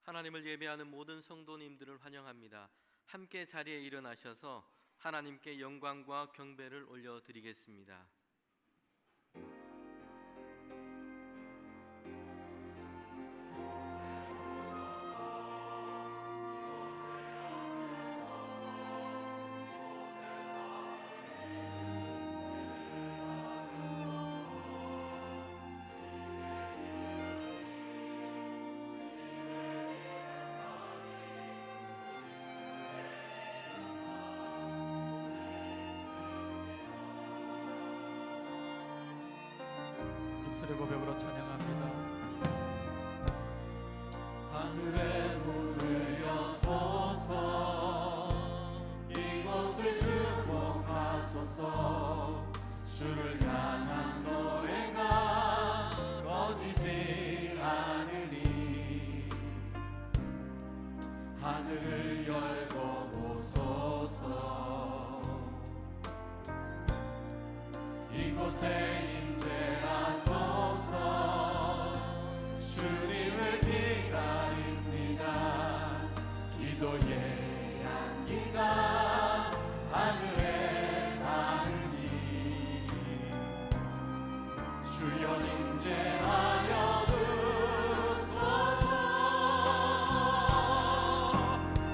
하나님을 예배하는 모든 성도님들을 환영합니다. 함께 자리에 일어나셔서 하나님께 영광과 경배를 올려드리겠습니다. 입술의 고백으로 찬양합니다. 하늘의 문을 여소서, 이곳을 주목하소서. 주를 향한 노래가 꺼지지 않으니 하늘을 열고 보소서. 이곳에 임재하소서. 주님을 기다립니다. 기도의 향기가 하늘에 닿으니 주여 임재하여 주소서.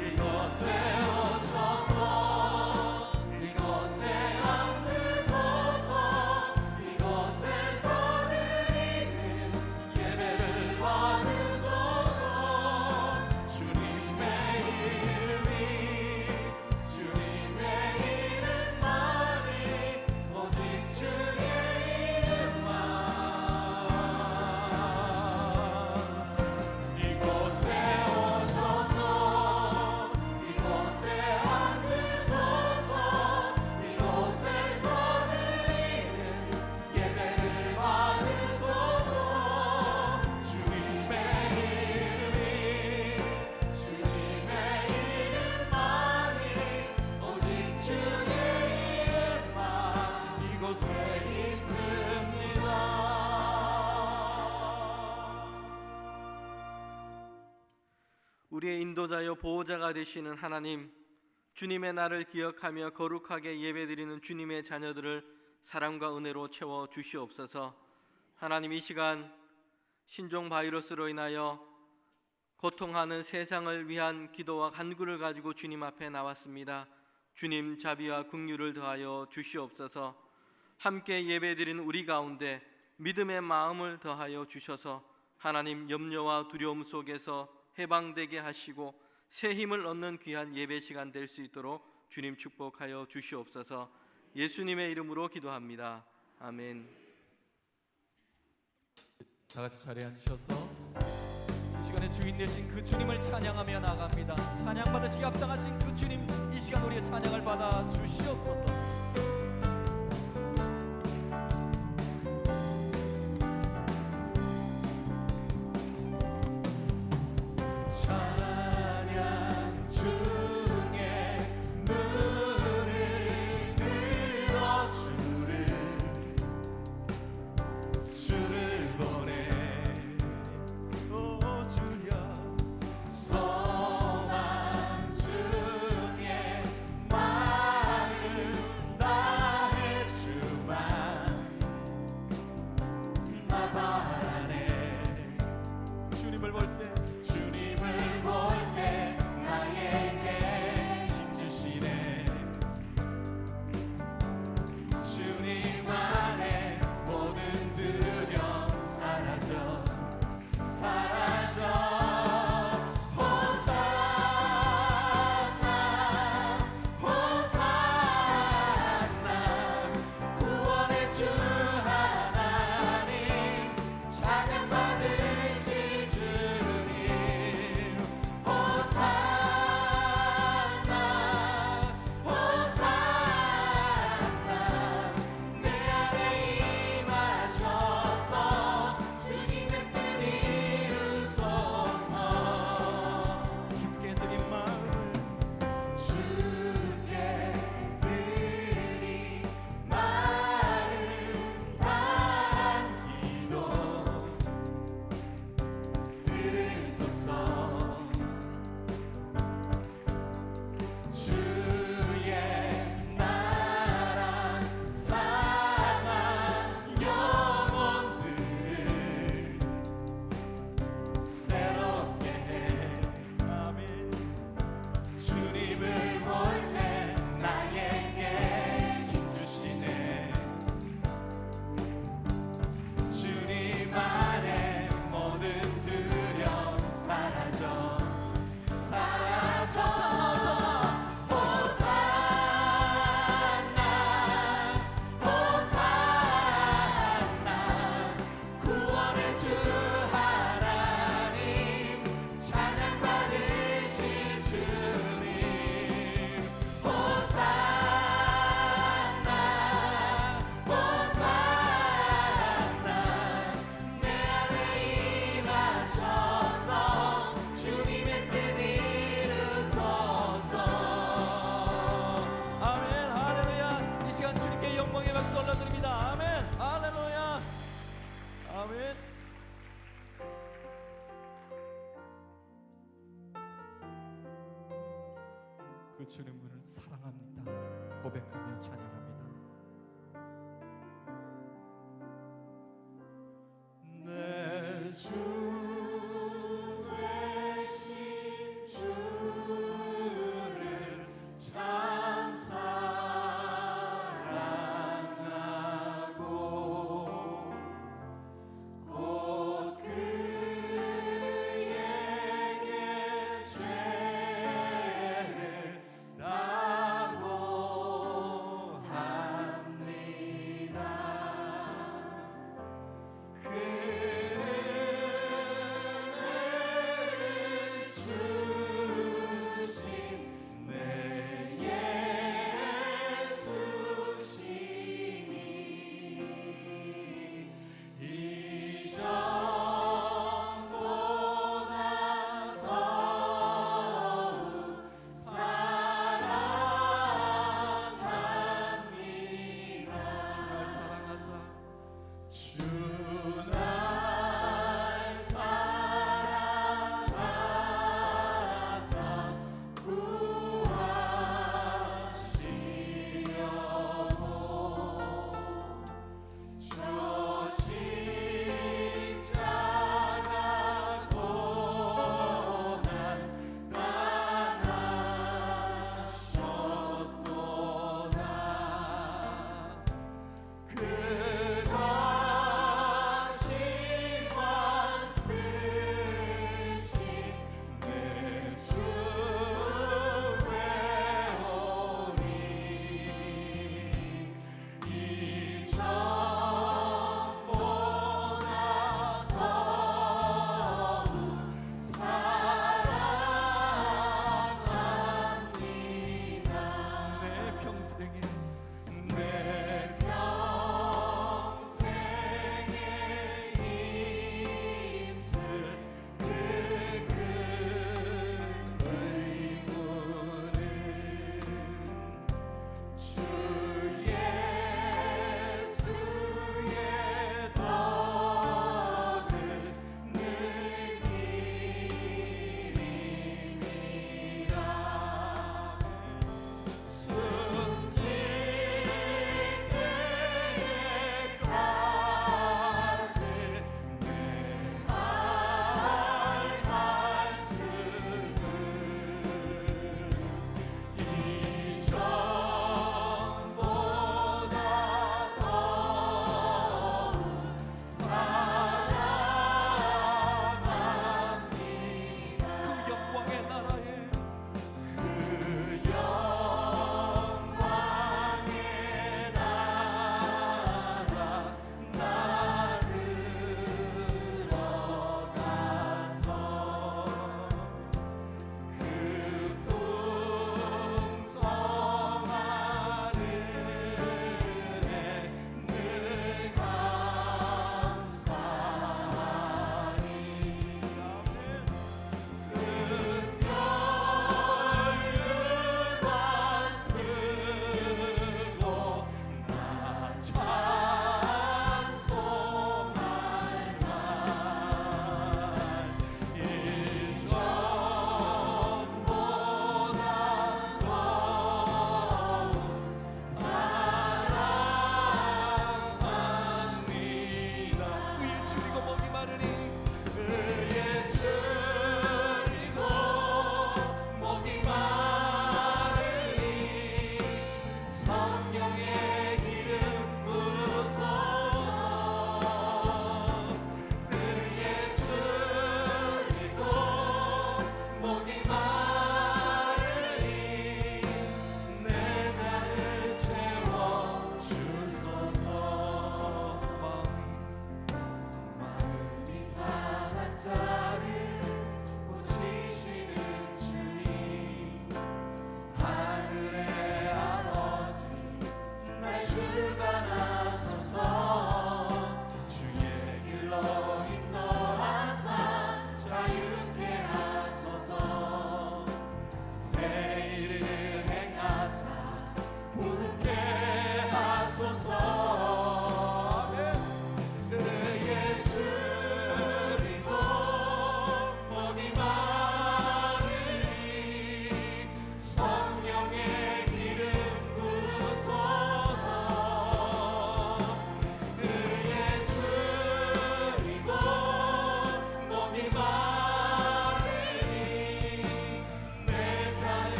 이곳에 오셔서 이곳에 앉으소서. 이곳에서 드리는 예배를 받으소서. 주님의 이름이 주님의 이름만이 오직 주의 이름만. 이곳에 오셔서 이곳에 앉으소서. 이곳에서 드리는 예배를 받으소서. 주님의 이름이 주님의 이름만이 오직 주의 이름만 이곳에 있습니다. 우리의 인도자여 보호자가 되시는 하나님, 주님의 날을 기억하며 거룩하게 예배드리는 주님의 자녀들을 사랑과 은혜로 채워 주시옵소서. 하나님, 이 시간 신종 바이러스로 인하여 고통하는 세상을 위한 기도와 간구를 가지고 주님 앞에 나왔습니다. 주님 자비와 긍휼을 더하여 주시옵소서. 함께 예배드리는 우리 가운데 믿음의 마음을 더하여 주셔서 하나님 염려와 두려움 속에서 해방되게 하시고 새 힘을 얻는 귀한 예배 시간 될 수 있도록 주님 축복하여 주시옵소서. 예수님의 이름으로 기도합니다. 아멘. 다 같이 자리에 앉으셔서 이 시간에 주인 되신 그 주님을 찬양하며 나갑니다. 찬양 받으시기 합당하신 그 주님, 이 시간 우리의 찬양을 받아 주시옵소서. 찬양 중에 문을 들어 주를 보내. 오 주여, 소망 중에 마음 그 주님을 사랑합니다 고백하며 찬양합니다. 내 주 되신 주를 참 사랑하고 곧 그에게 죄를 당고하니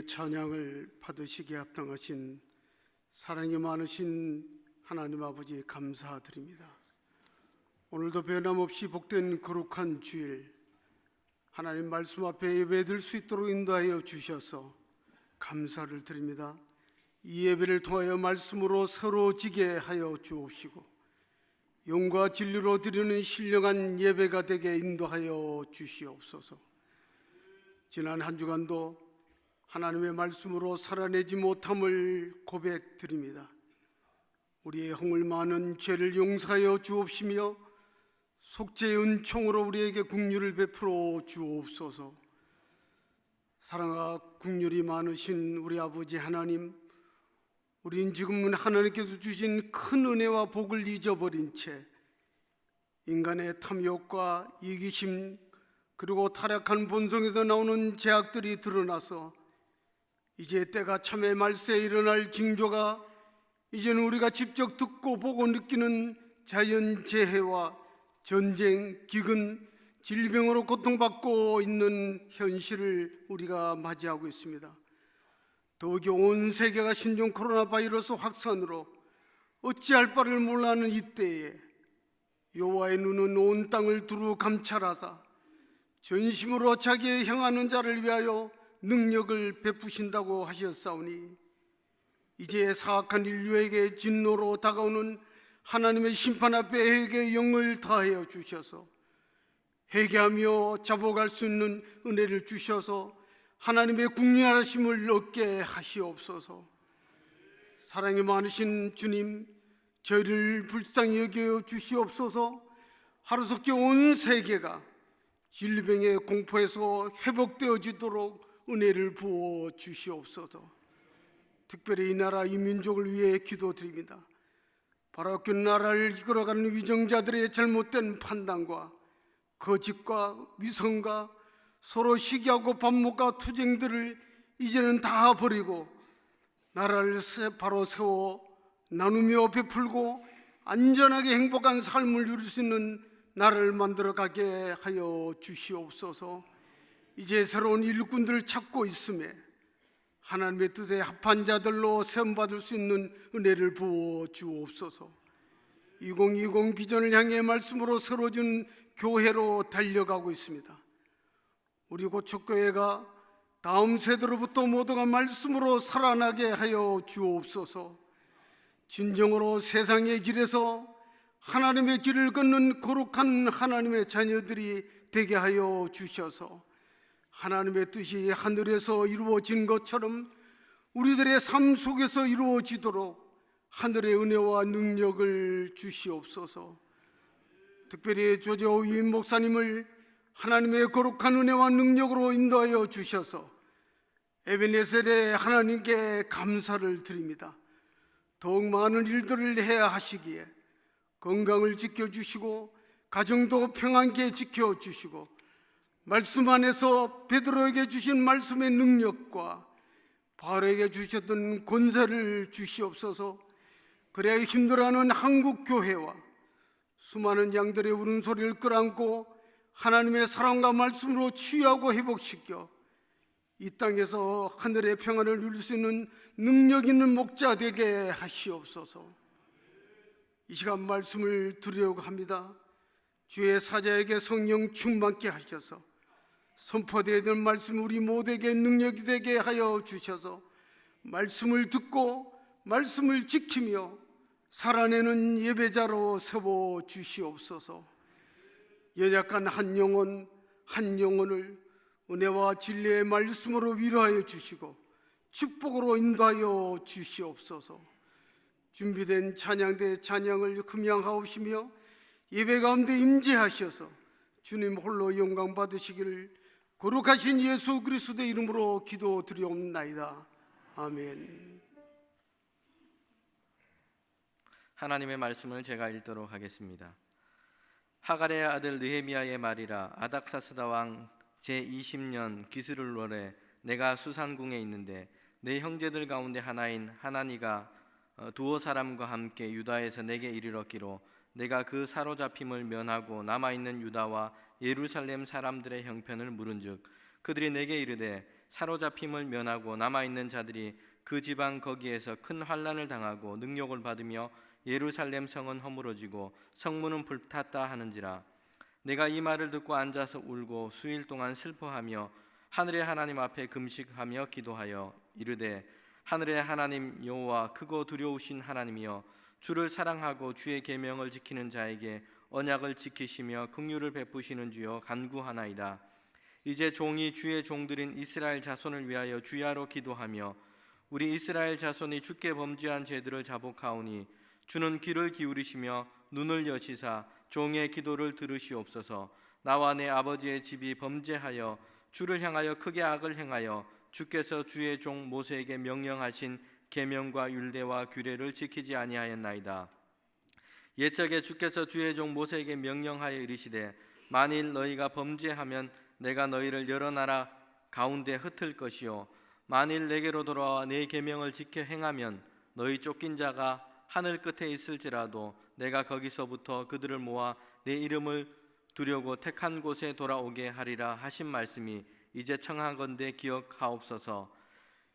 우리의 찬양을 받으시기에 합당하신 사랑이 많으신 하나님 아버지 감사드립니다. 오늘도 변함없이 복된 거룩한 주일 하나님 말씀 앞에 예배드릴 수 있도록 인도하여 주셔서 감사를 드립니다. 이 예배를 통하여 말씀으로 새로워지게 하여 주옵시고 영과 진리로 드리는 신령한 예배가 되게 인도하여 주시옵소서. 지난 한 주간도 하나님의 말씀으로 살아내지 못함을 고백드립니다. 우리의 허물 많은 죄를 용서하여 주옵시며 속죄의 은총으로 우리에게 긍휼을 베풀어 주옵소서. 사랑과 긍휼이 많으신 우리 아버지 하나님, 우린 지금은 하나님께서 주신 큰 은혜와 복을 잊어버린 채 인간의 탐욕과 이기심 그리고 타락한 본성에서 나오는 죄악들이 드러나서 이제 때가 참의 말세에 일어날 징조가 이제는 우리가 직접 듣고 보고 느끼는 자연재해와 전쟁, 기근, 질병으로 고통받고 있는 현실을 우리가 맞이하고 있습니다. 더욱이 온 세계가 신종 코로나 바이러스 확산으로 어찌할 바를 몰라하는 이때에 여호와의 눈은 온 땅을 두루 감찰하사 전심으로 자기에 향하는 자를 위하여 능력을 베푸신다고 하셨사오니 이제 사악한 인류에게 진노로 다가오는 하나님의 심판 앞에 회개의 영을 다하여 주셔서 회개하며 잡아갈 수 있는 은혜를 주셔서 하나님의 궁휼하심을 얻게 하시옵소서. 사랑이 많으신 주님, 저희를 불쌍히 여겨 주시옵소서. 하루속히 온 세계가 질병의 공포에서 회복되어지도록 은혜를 부어 주시옵소서. 특별히 이 나라 이 민족을 위해 기도드립니다. 바라옵긴 나라를 이끌어가는 위정자들의 잘못된 판단과 거짓과 위선과 서로 시기하고 반목과 투쟁들을 이제는 다 버리고 나라를 바로 세워 나누며 베풀고 안전하게 행복한 삶을 누릴 수 있는 나라를 만들어 가게 하여 주시옵소서. 이제 새로운 일꾼들을 찾고 있음에 하나님의 뜻에 합한 자들로 세움받을 수 있는 은혜를 부어 주옵소서. 2020 비전을 향해 말씀으로 새로워진 교회로 달려가고 있습니다. 우리 고척교회가 다음 세대로부터 모두가 말씀으로 살아나게 하여 주옵소서. 진정으로 세상의 길에서 하나님의 길을 걷는 거룩한 하나님의 자녀들이 되게 하여 주셔서 하나님의 뜻이 하늘에서 이루어진 것처럼 우리들의 삶 속에서 이루어지도록 하늘의 은혜와 능력을 주시옵소서. 특별히 조재호 위임 목사님을 하나님의 거룩한 은혜와 능력으로 인도하여 주셔서 에베네셀의 하나님께 감사를 드립니다. 더욱 많은 일들을 해야 하시기에 건강을 지켜주시고 가정도 평안케 지켜주시고 말씀 안에서 베드로에게 주신 말씀의 능력과 바울에게 주셨던 권세를 주시옵소서. 그래야 힘들어하는 한국 교회와 수많은 양들의 울음소리를 끌어안고 하나님의 사랑과 말씀으로 치유하고 회복시켜 이 땅에서 하늘의 평안을 누릴 수 있는 능력 있는 목자 되게 하시옵소서. 이 시간 말씀을 드리려고 합니다. 주의 사자에게 성령 충만케 하셔서 선포되어야 될 말씀 우리 모두에게 능력이 되게 하여 주셔서 말씀을 듣고 말씀을 지키며 살아내는 예배자로 세워 주시옵소서. 연약한 한 영혼을 은혜와 진리의 말씀으로 위로하여 주시고 축복으로 인도하여 주시옵소서. 준비된 찬양대 찬양을 금양하옵시며 예배 가운데 임재하셔서 주님 홀로 영광 받으시기를 거룩하신 예수 그리스도의 이름으로 기도드리옵나이다. 아멘. 하나님의 말씀을 제가 읽도록 하겠습니다. 하갈의 아들 느헤미야의 말이라. 아닥사스다 왕 제20년 기스룰월에 내가 수산궁에 있는데 내 형제들 가운데 하나인 하나니가 두어 사람과 함께 유다에서 내게 이르렀기로 내가 그 사로잡힘을 면하고 남아있는 유다와 예루살렘 사람들의 형편을 물은즉 그들이 내게 이르되 사로잡힘을 면하고 남아있는 자들이 그 지방 거기에서 큰 환난을 당하고 능욕을 받으며 예루살렘 성은 허물어지고 성문은 불탔다 하는지라. 내가 이 말을 듣고 앉아서 울고 수일 동안 슬퍼하며 하늘의 하나님 앞에 금식하며 기도하여 이르되 하늘의 하나님 여호와 크고 두려우신 하나님이여 주를 사랑하고 주의 계명을 지키는 자에게 언약을 지키시며 긍휼을 베푸시는 주여 간구하나이다. 이제 종이 주의 종들인 이스라엘 자손을 위하여 주야로 기도하며 우리 이스라엘 자손이 주께 범죄한 죄들을 자복하오니 주는 귀를 기울이시며 눈을 여시사 종의 기도를 들으시옵소서. 나와 내 아버지의 집이 범죄하여 주를 향하여 크게 악을 행하여 주께서 주의 종 모세에게 명령하신 계명과 율례와 규례를 지키지 아니하였나이다. 옛적에 주께서 주의 종 모세에게 명령하여 이르시되 만일 너희가 범죄하면 내가 너희를 여러 나라 가운데 흩을 것이요 만일 내게로 돌아와 내 계명을 지켜 행하면 너희 쫓긴 자가 하늘 끝에 있을지라도 내가 거기서부터 그들을 모아 내 이름을 두려고 택한 곳에 돌아오게 하리라 하신 말씀이 이제 청하건대 기억하옵소서.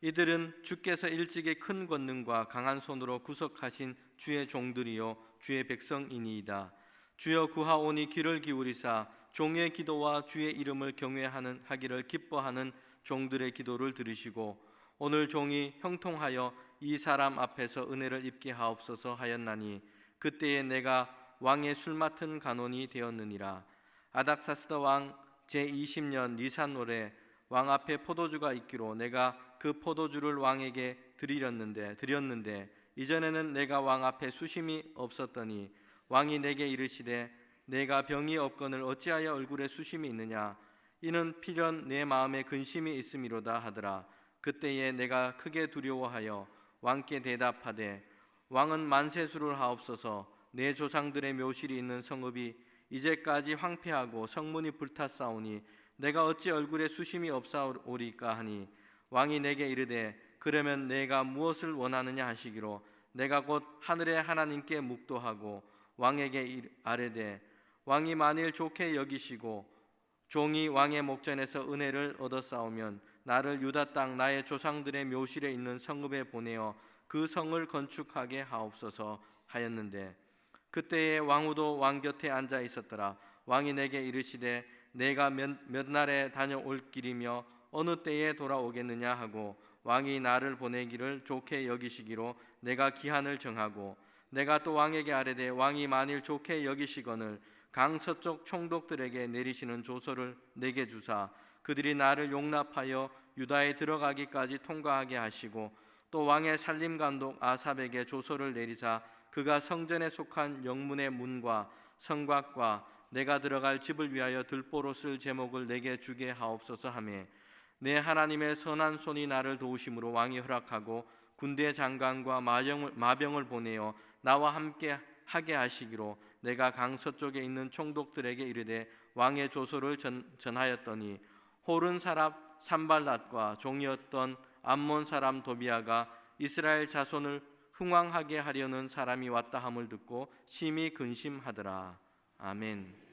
이들은 주께서 일찍이 큰 권능과 강한 손으로 구속하신 주의 종들이요 주의 백성이니이다. 주여 구하오니 귀를 기울이사 종의 기도와 주의 이름을 경외하는 하기를 기뻐하는 종들의 기도를 들으시고 오늘 종이 형통하여 이 사람 앞에서 은혜를 입게 하옵소서 하였나니 그때에 내가 왕의 술 맡은 간원이 되었느니라. 아닥사스다 왕 제20년 니산월에 왕 앞에 포도주가 있기로 내가 그 포도주를 왕에게 드렸는데 이전에는 내가 왕 앞에 수심이 없었더니 왕이 내게 이르시되 내가 병이 없거늘 어찌하여 얼굴에 수심이 있느냐 이는 필연 내 마음에 근심이 있음이로다 하더라. 그때에 내가 크게 두려워하여 왕께 대답하되 왕은 만세수를 하옵소서. 내 조상들의 묘실이 있는 성읍이 이제까지 황폐하고 성문이 불탔사오니 내가 어찌 얼굴에 수심이 없사오리까 하니 왕이 내게 이르되 그러면 내가 무엇을 원하느냐 하시기로 내가 곧 하늘의 하나님께 묵도하고 왕에게 아뢰되 왕이 만일 좋게 여기시고 종이 왕의 목전에서 은혜를 얻었사오면 나를 유다 땅 나의 조상들의 묘실에 있는 성읍에 보내어 그 성을 건축하게 하옵소서 하였는데 그때에 왕후도 왕 곁에 앉아 있었더라. 왕이 내게 이르시되 내가 몇 날에 다녀올 길이며 어느 때에 돌아오겠느냐 하고 왕이 나를 보내기를 좋게 여기시기로 내가 기한을 정하고 내가 또 왕에게 아뢰되 왕이 만일 좋게 여기시거늘 강 서쪽 총독들에게 내리시는 조서를 내게 주사 그들이 나를 용납하여 유다에 들어가기까지 통과하게 하시고 또 왕의 살림감독 아삽에게 조서를 내리사 그가 성전에 속한 영문의 문과 성곽과 내가 들어갈 집을 위하여 들보로 쓸 제목을 내게 주게 하옵소서 하매 내 하나님의 선한 손이 나를 도우심으로 왕이 허락하고 군대 장관과 마병을 보내어 나와 함께 하게 하시기로 내가 강 서쪽에 있는 총독들에게 이르되 왕의 조서를 전하였더니 호른 사람 산발랏과 종이었던 암몬 사람 도비아가 이스라엘 자손을 흥왕하게 하려는 사람이 왔다 함을 듣고 심히 근심하더라. 아멘.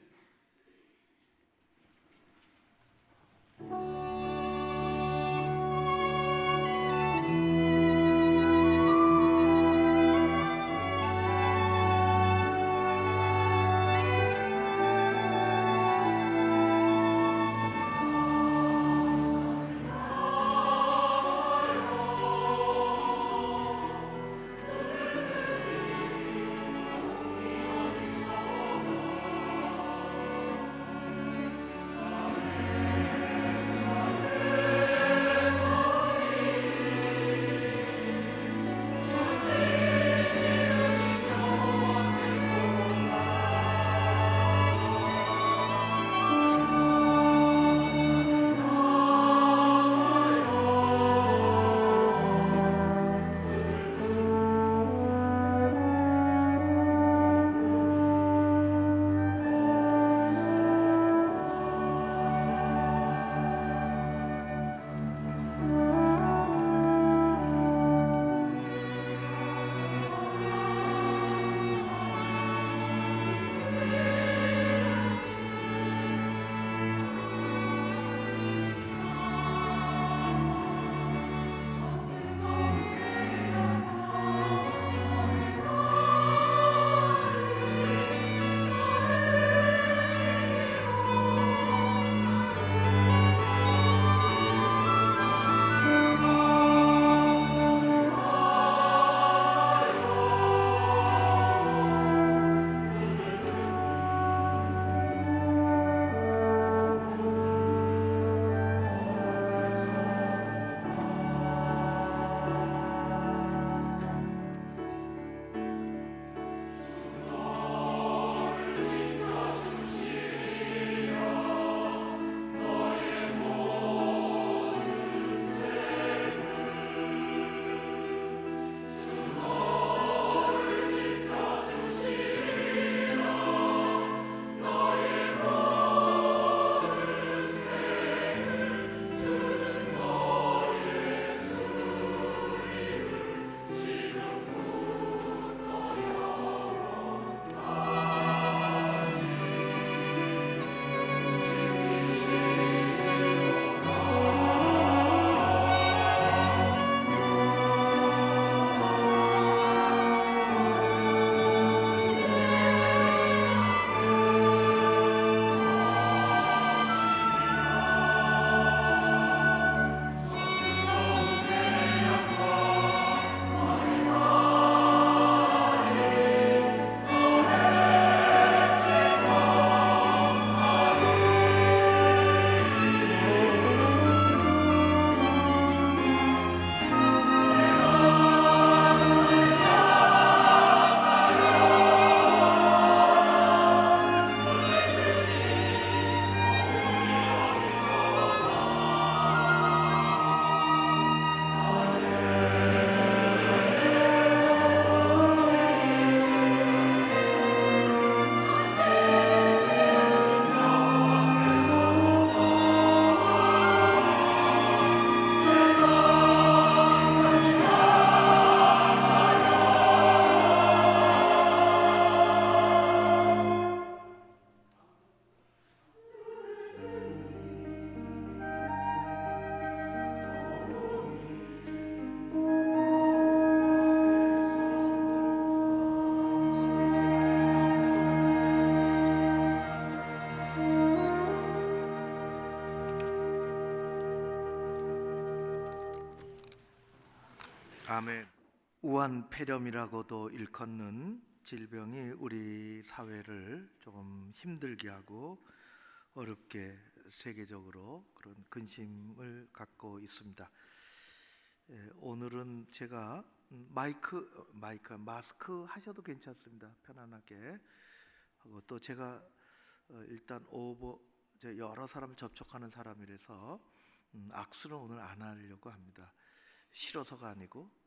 아멘. 우한 폐렴이라고도 일컫는 질병이 우리 사회를 조금 힘들게 하고 어렵게 세계적으로 그런 근심을 갖고 있습니다. 오늘은 제가 마스크 하셔도 괜찮습니다. 편안하게 하고 또 제가 일단 여러 사람을 접촉하는 사람이라서 악수는 오늘 안 하려고 합니다. 싫어서가 아니고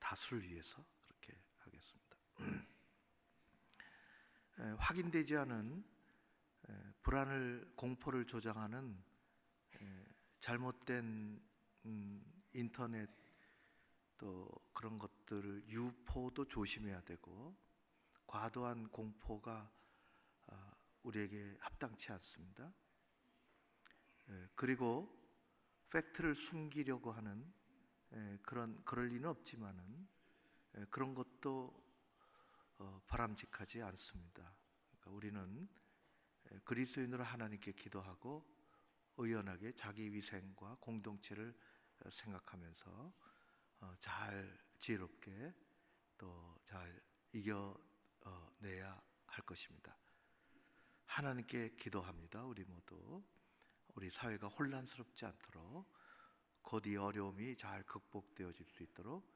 다수를 위해서 그렇게 하겠습니다. 확인되지 않은 불안을 공포를 조장하는 잘못된 인터넷 또 그런 것들을 유포도 조심해야 되고 과도한 공포가 우리에게 합당치 않습니다. 그리고 팩트를 숨기려고 하는 그럴 리는 없지만은 그런 것도 바람직하지 않습니다. 그러니까 우리는 그리스도인으로 하나님께 기도하고 의연하게 자기 위생과 공동체를 생각하면서 잘 지혜롭게 또 잘 이겨내야 할 것입니다. 하나님께 기도합니다. 우리 모두 우리 사회가 혼란스럽지 않도록 곧 이 어려움이 잘 극복되어질 수 있도록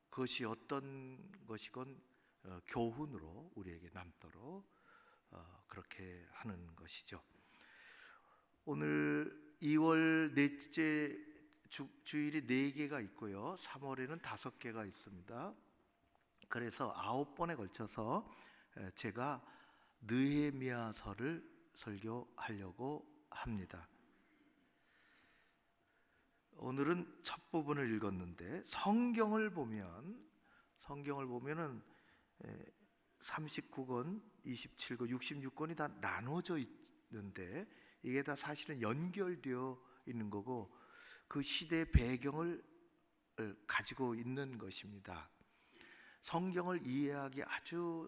그것이 어떤 것이건 교훈으로 우리에게 남도록 그렇게 하는 것이죠. 오늘 2월 넷째 주일이 4개가 있고요. 3월에는 5개가 있습니다. 그래서 9번에 걸쳐서 제가 느헤미야서를 설교하려고 합니다. 오늘은 첫 부분을 읽었는데 성경을 보면은 39권, 27권, 66권이 다 나눠져 있는데 이게 다 사실은 연결되어 있는 거고 그 시대의 배경을 가지고 있는 것입니다. 성경을 이해하기 아주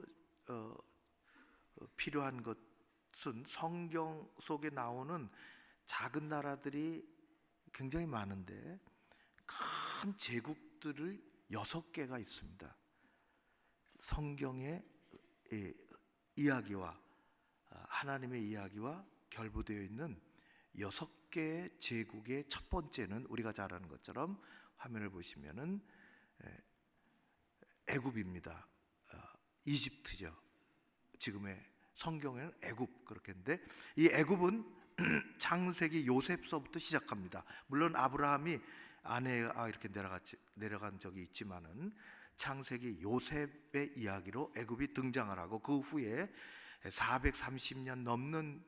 필요한 것은 성경 속에 나오는 작은 나라들이 굉장히 많은데 큰 제국들을 6개가 있습니다. 성경의 이야기와 하나님의 이야기와 결부되어 있는 6개의 제국의 첫 번째는 우리가 잘 아는 것처럼 화면을 보시면은 애굽입니다. 이집트죠. 지금의 성경에는 애굽 그렇게 했는데 이 애굽은 창세기 요셉서부터 시작합니다. 물론 아브라함이 아내가 이렇게 내려간 적이 있지만은 창세기 요셉의 이야기로 애굽이 등장을 하고 그 후에 430년 넘는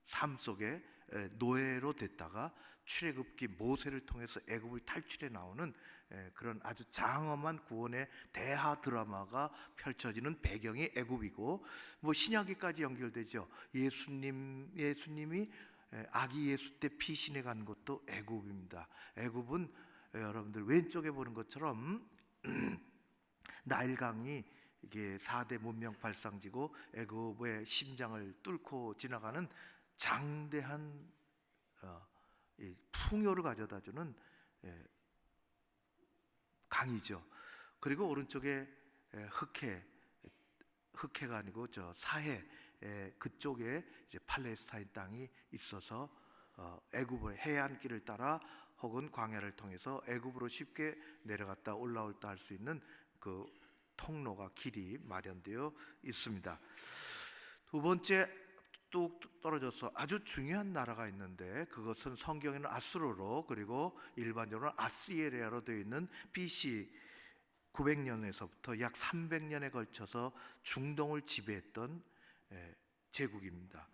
삶 속에 노예로 됐다가 출애굽기 모세를 통해서 애굽을 탈출해 나오는 그런 아주 장엄한 구원의 대하 드라마가 펼쳐지는 배경이 애굽이고 뭐 신약기까지 연결되죠. 예수님이 아기 예수 때 피신해 간 것도 애굽입니다. 애굽은 여러분들 왼쪽에 보는 것처럼 나일강이 이게 4대 문명 발상지고 애굽의 심장을 뚫고 지나가는 장대한 풍요를 가져다주는 강이죠. 그리고 오른쪽에 흑해가 아니고 사해 그쪽에 이제 팔레스타인 땅이 있어서 애굽의 해안길을 따라 혹은 광야를 통해서 애굽으로 쉽게 내려갔다 올라올다 할 수 있는 그 통로가 길이 마련되어 있습니다. 두 번째 뚝 떨어져서 아주 중요한 나라가 있는데 그것은 성경에는 아수르로 그리고 일반적으로 아시리아로 되어 있는 BC 900년에서부터 약 300년에 걸쳐서 중동을 지배했던 제국입니다.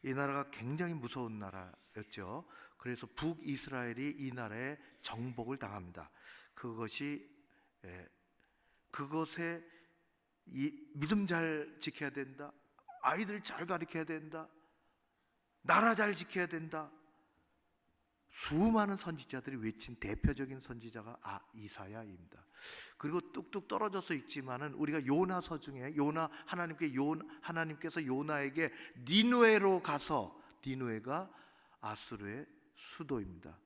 이 나라가 굉장히 무서운 나라였죠. 그래서 북이스라엘이 이 나라에 정복을 당합니다. 그것에 믿음 잘 지켜야 된다. 아이들 잘 가르쳐야 된다. 나라 잘 지켜야 된다. 수많은 선지자들이 외친 대표적인 선지자가 이사야입니다. 그리고 뚝뚝 떨어져서 있지만은 우리가 요나서 중에 하나님께서 요나에게 니느웨로 가서 니느웨가 아수르의 수도입니다.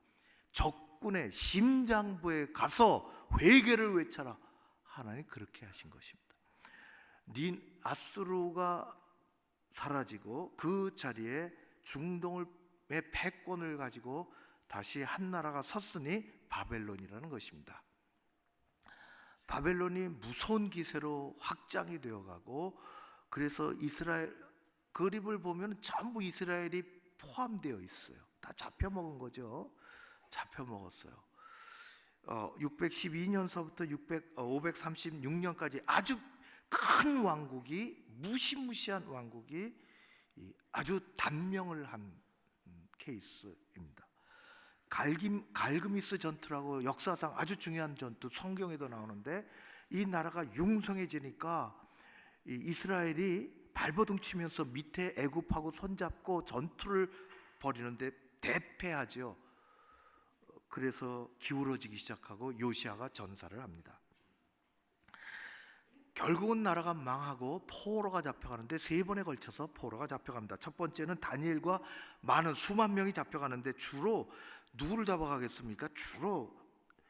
적군 적군의 심장부에 가서 회개를 외쳐라. 하나님 그렇게 하신 것입니다. 아수르가 사라지고 그 자리에 중동의 패권을 가지고 다시 한 나라가 섰으니 바벨론이라는 것입니다. 바벨론이 무서운 기세로 확장이 되어가고, 그래서 이스라엘 그림을 보면 전부 이스라엘이 포함되어 있어요. 다 잡혀먹은 거죠. 잡혀먹었어요. 612년서부터 536년까지 아주 큰 왕국이, 무시무시한 왕국이 아주 단명을 한 케이스입니다. 갈그미스 전투라고 역사상 아주 중요한 전투, 성경에도 나오는데, 이 나라가 융성해지니까 이스라엘이 발버둥 치면서 밑에 애굽하고 손잡고 전투를 벌이는데 대패하죠. 그래서 기울어지기 시작하고 요시아가 전사를 합니다. 결국은 나라가 망하고 포로가 잡혀가는데, 3번에 걸쳐서 포로가 잡혀갑니다. 첫 번째는 다니엘과 많은 수만 명이 잡혀가는데, 주로 누구를 잡아가겠습니까? 주로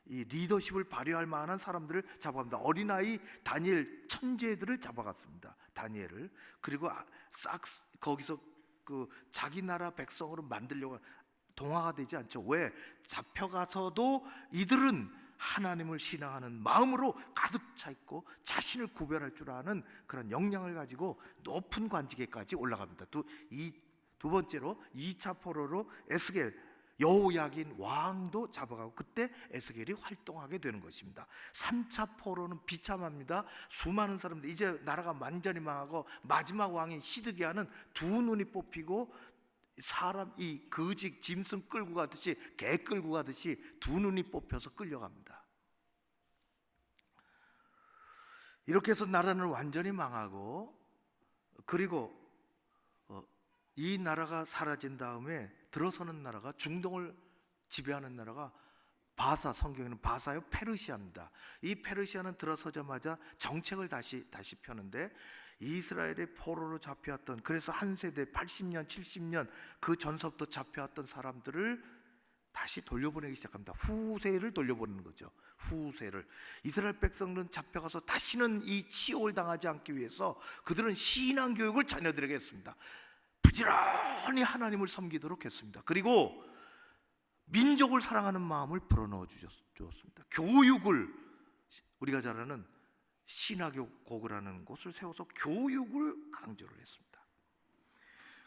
이 리더십을 발휘할 만한 사람들을 잡아갑니다. 어린아이 다니엘 천재들을 잡아갔습니다. 다니엘을. 그리고 싹 거기서 그 자기 나라 백성으로 만들려고, 동화가 되지 않죠. 왜? 잡혀가서도 이들은 하나님을 신앙하는 마음으로 가득 차 있고 자신을 구별할 줄 아는 그런 역량을 가지고 높은 관직에까지 올라갑니다. 두 번째로 2차 포로로 에스겔, 여호야긴 왕도 잡아가고, 그때 에스겔이 활동하게 되는 것입니다. 3차 포로는 비참합니다. 수많은 사람들, 이제 나라가 완전히 망하고 마지막 왕인 시드기야는 두 눈이 뽑히고, 사람 이 거지 짐승 끌고 가듯이, 개 끌고 가듯이 두 눈이 뽑혀서 끌려갑니다. 이렇게 해서 나라는 완전히 망하고, 그리고 이 나라가 사라진 다음에 들어서는 나라가, 중동을 지배하는 나라가 바사, 성경에는 바사요 페르시아입니다. 이 페르시아는 들어서자마자 정책을 다시 펴는데, 이스라엘의 포로로 잡혀왔던, 그래서 한 세대 80년 70년 그 전서부터 잡혀왔던 사람들을 다시 돌려보내기 시작합니다. 후세를 돌려보내는 거죠. 후세를. 이스라엘 백성들은 잡혀가서 다시는 이 치욕을 당하지 않기 위해서 그들은 신앙 교육을 자녀들에게 했습니다. 부지런히 하나님을 섬기도록 했습니다. 그리고 민족을 사랑하는 마음을 불어넣어 주었습니다. 교육을, 우리가 잘 아는 신학교고라는 곳을 세워서 교육을 강조를 했습니다.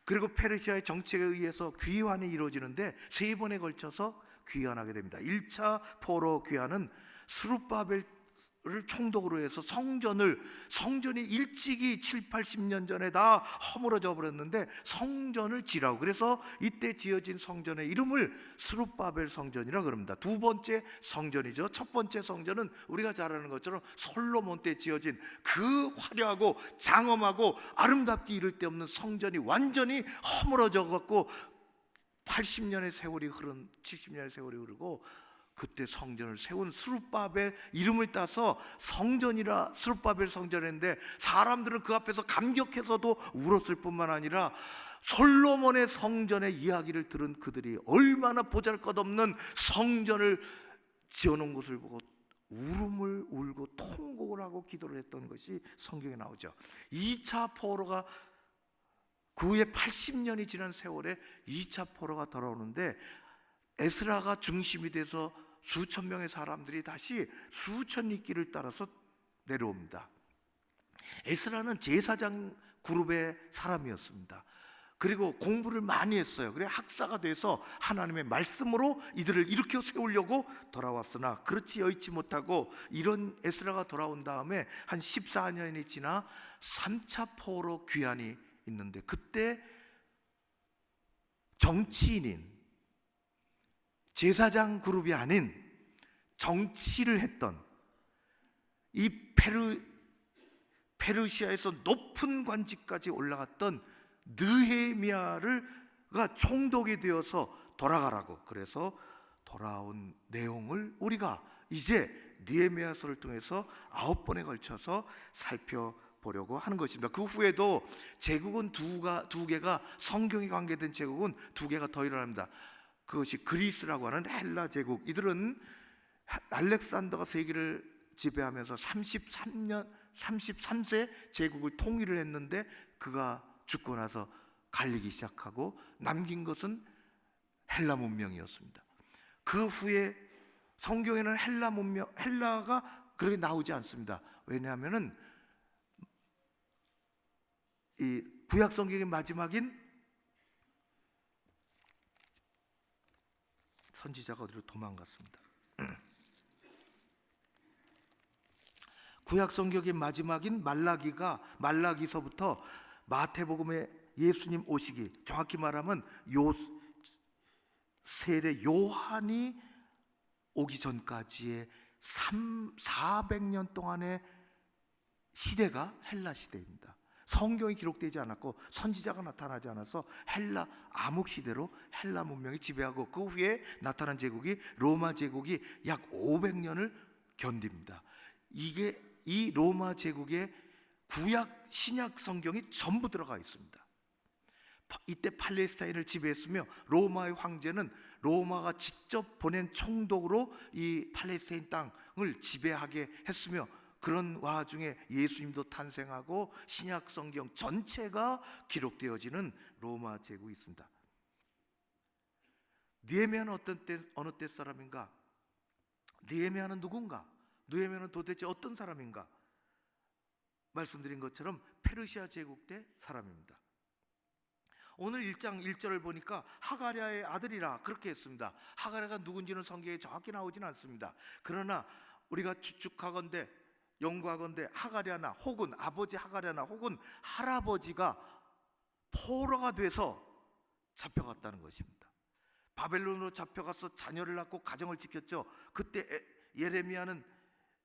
그리고 페르시아의 정책에 의해서 귀환이 이루어지는데 3번에 걸쳐서 귀환하게 됩니다. 1차 포로 귀환은 스룹바벨을 총독으로 해서 성전이 일찍이 7, 80년 전에 다 허물어져 버렸는데 성전을 지라고, 그래서 이때 지어진 성전의 이름을 스룹바벨 성전이라 그럽니다. 두 번째 성전이죠. 첫 번째 성전은 우리가 잘 아는 것처럼 솔로몬 때 지어진 그 화려하고 장엄하고 아름답기 이를 데 없는 성전이 완전히 허물어져 갖고 70년의 세월이 흐르고, 그때 성전을 세운 스룹바벨 이름을 따서 성전이라 스룹바벨 성전인데, 사람들은 그 앞에서 감격해서도 울었을 뿐만 아니라 솔로몬의 성전의 이야기를 들은 그들이 얼마나 보잘것없는 성전을 지어놓은 것을 보고 울음을 울고 통곡을 하고 기도를 했던 것이 성경에 나오죠. 2차 포로가, 그 후에 80년이 지난 세월에 2차 포로가 돌아오는데, 에스라가 중심이 돼서 수천 명의 사람들이 다시 수천 리길을 따라서 내려옵니다. 에스라는 제사장 그룹의 사람이었습니다. 그리고 공부를 많이 했어요. 그래 학사가 돼서 하나님의 말씀으로 이들을 일으켜 세우려고 돌아왔으나 그렇지 여의치 못하고, 이런 에스라가 돌아온 다음에 한 14년이 지나 3차 포로 귀환이 있는데, 그때 정치인인, 제사장 그룹이 아닌 정치를 했던 이 페르시아에서 높은 관직까지 올라갔던 느헤미야가 총독이 되어서 돌아가라고, 그래서 돌아온 내용을 우리가 이제 느헤미야서를 통해서 9번에 걸쳐서 살펴보려고 하는 것입니다. 그 후에도 제국은 두 개가, 성경이 관계된 제국은 2개가 더 일어납니다. 그것이 그리스라고 하는 헬라 제국, 이들은 알렉산더가 세계를 지배하면서 33세 제국을 통일을 했는데 그가 죽고 나서 갈리기 시작하고 남긴 것은 헬라 문명이었습니다. 그 후에 성경에는 헬라가 그렇게 나오지 않습니다. 왜냐하면은 이 구약 성경의 마지막인 선지자가 어디로 도망갔습니다. 구약 성경의 마지막인 말라기서부터 마태복음에 예수님 오시기, 정확히 말하면 세례 요한이 오기 전까지의 400년 동안의 시대가 헬라 시대입니다. 성경이 기록되지 않았고 선지자가 나타나지 않아서 헬라 암흑 시대로 헬라 문명이 지배하고, 그 후에 나타난 제국이 로마 제국이 약 500년을 견딥니다. 이 로마 제국의 구약 신약 성경이 전부 들어가 있습니다. 이때 팔레스타인을 지배했으며 로마의 황제는 로마가 직접 보낸 총독으로 이 팔레스타인 땅을 지배하게 했으며, 그런 와중에 예수님도 탄생하고 신약 성경 전체가 기록되어지는 로마 제국이 있습니다. 느헤미야는 어느 때 사람인가? 느헤미야는 누군가? 느헤미야는 도대체 어떤 사람인가? 말씀드린 것처럼 페르시아 제국 때 사람입니다. 오늘 1장 1절을 보니까 하가랴의 아들이라 그렇게 했습니다. 하가랴가 누군지는 성경에 정확히 나오지는 않습니다. 그러나 우리가 추측하건대, 연구하건대 하가랴나 혹은 아버지 하가랴나 혹은 할아버지가 포로가 돼서 잡혀갔다는 것입니다. 바벨론으로 잡혀가서 자녀를 낳고 가정을 지켰죠. 그때 예레미야는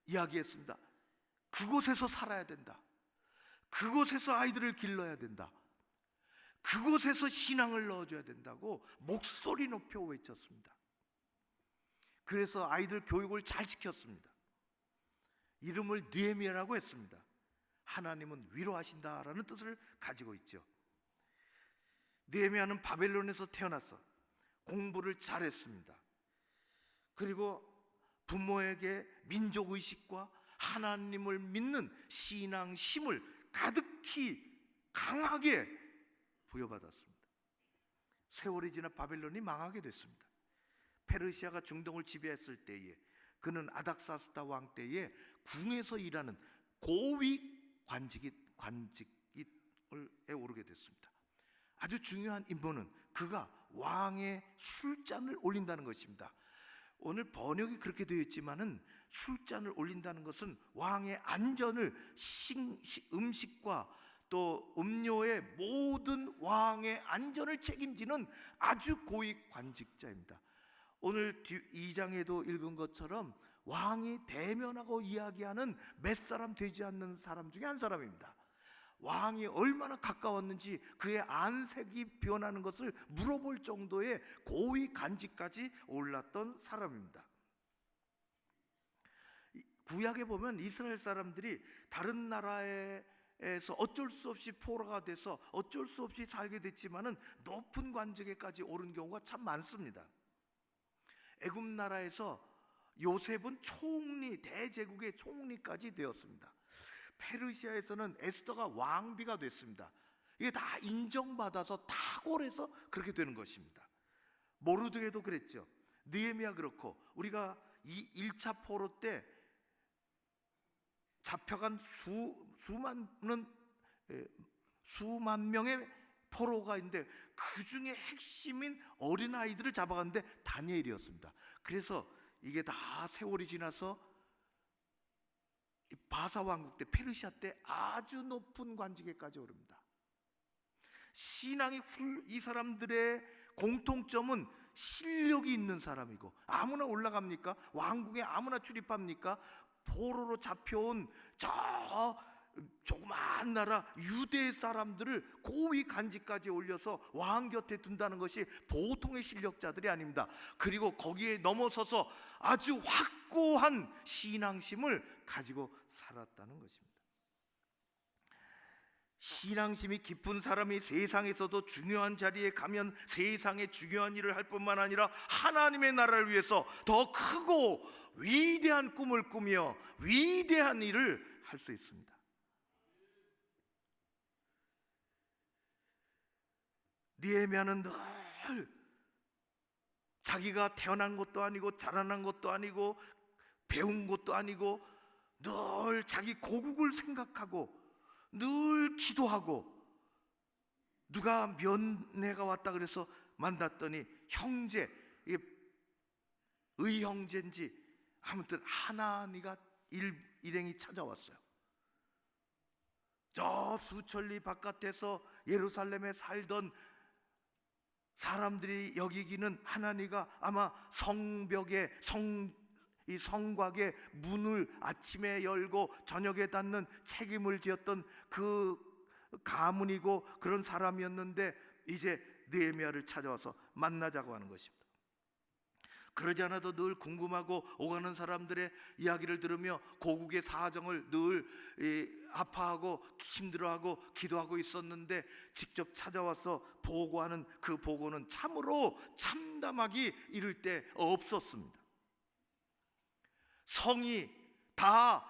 이야기했습니다. 그곳에서 살아야 된다. 그곳에서 아이들을 길러야 된다. 그곳에서 신앙을 넣어줘야 된다고 목소리 높여 외쳤습니다. 그래서 아이들 교육을 잘 시켰습니다. 이름을 느헤미야라고 했습니다. 하나님은 위로하신다라는 뜻을 가지고 있죠. 느헤미야는 바벨론에서 태어나서 공부를 잘했습니다. 그리고 부모에게 민족의식과 하나님을 믿는 신앙심을 가득히 강하게 부여받았습니다. 세월이 지나 바벨론이 망하게 됐습니다. 페르시아가 중동을 지배했을 때에 그는 아닥사스다 왕 때에 궁에서 일하는 고위 관직에 오르게 됐습니다. 아주 중요한 임무는 그가 왕의 술잔을 올린다는 것입니다. 오늘 번역이 그렇게 되어 있지만은 술잔을 올린다는 것은 왕의 안전을, 음식과 또 음료의 모든 왕의 안전을 책임지는 아주 고위 관직자입니다. 오늘 2장에도 읽은 것처럼 왕이 대면하고 이야기하는 몇 사람 되지 않는 사람 중에 한 사람입니다. 왕이 얼마나 가까웠는지 그의 안색이 변하는 것을 물어볼 정도의 고위 간직까지 올랐던 사람입니다. 구약에 보면 이스라엘 사람들이 다른 나라에서 어쩔 수 없이 포로가 돼서 어쩔 수 없이 살게 됐지만은 높은 관직에까지 오른 경우가 참 많습니다. 애굽 나라에서 요셉은 총리, 대제국의 총리까지 되었습니다. 페르시아에서는 에스더가 왕비가 됐습니다. 이게 다 인정받아서 탁월해서 그렇게 되는 것입니다. 모르드게도 그랬죠. 느헤미야 그렇고, 우리가 이 1차 포로 때 잡혀간 수만 명의 포로가 있는데 그 중에 핵심인 어린아이들을 잡아갔는데 다니엘이었습니다. 그래서 이게 다 세월이 지나서 바사 왕국 때, 페르시아 때 아주 높은 관직에까지 오릅니다. 이 사람들의 공통점은 실력이 있는 사람이고, 아무나 올라갑니까? 왕궁에 아무나 출입합니까? 포로로 잡혀온 저 조그마한 나라 유대 사람들을 고위 간직까지 올려서 왕 곁에 둔다는 것이 보통의 실력자들이 아닙니다. 그리고 거기에 넘어서서 아주 확고한 신앙심을 가지고 살았다는 것입니다. 신앙심이 깊은 사람이 세상에서도 중요한 자리에 가면 세상의 중요한 일을 할 뿐만 아니라 하나님의 나라를 위해서 더 크고 위대한 꿈을 꾸며 위대한 일을 할 수 있습니다. 느헤미야는 늘 자기가 태어난 것도 아니고 자라난 것도 아니고 배운 것도 아니고 늘 자기 고국을 생각하고 늘 기도하고, 누가 면회가 왔다 그래서 만났더니 형제, 이게 의형제인지 아무튼 하나니가 일행이 찾아왔어요. 저 수천리 바깥에서 예루살렘에 살던 사람들이 여기기는 하나니가 아마 성벽에 이 성곽의 문을 아침에 열고 저녁에 닫는 책임을 지었던 그 가문이고 그런 사람이었는데 이제 느헤미야를 찾아와서 만나자고 하는 것입니다. 그러지 않아도 늘 궁금하고 오가는 사람들의 이야기를 들으며 고국의 사정을 늘 아파하고 힘들어하고 기도하고 있었는데 직접 찾아와서 보고하는 그 보고는 참으로 참담하기 이를 데 없었습니다. 성이 다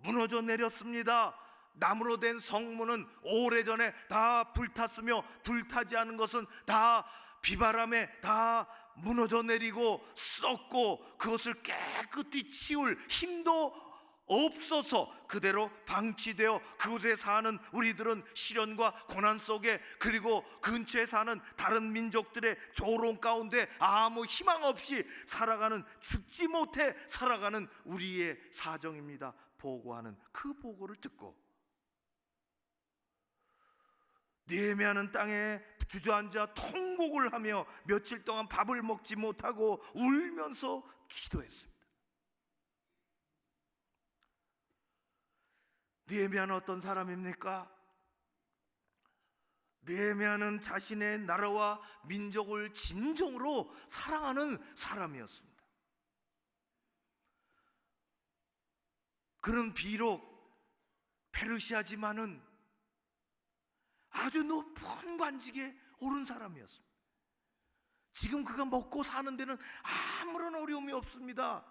무너져 내렸습니다. 나무로 된 성문은 오래전에 다 불탔으며 불타지 않은 것은 다 비바람에 다 무너져 내리고 썩고 그것을 깨끗이 치울 힘도 없어서 그대로 방치되어 그곳에 사는 우리들은 시련과 고난 속에, 그리고 근처에 사는 다른 민족들의 조롱 가운데 아무 희망 없이 살아가는, 죽지 못해 살아가는 우리의 사정입니다. 보고하는 그 보고를 듣고 느헤미야는 땅에 주저앉아 통곡을 하며 며칠 동안 밥을 먹지 못하고 울면서 기도했습니다. 느헤미야는 어떤 사람입니까? 느헤미야는 자신의 나라와 민족을 진정으로 사랑하는 사람이었습니다. 그는 비록 페르시아지만은 아주 높은 관직에 오른 사람이었습니다. 지금 그가 먹고 사는 데는 아무런 어려움이 없습니다.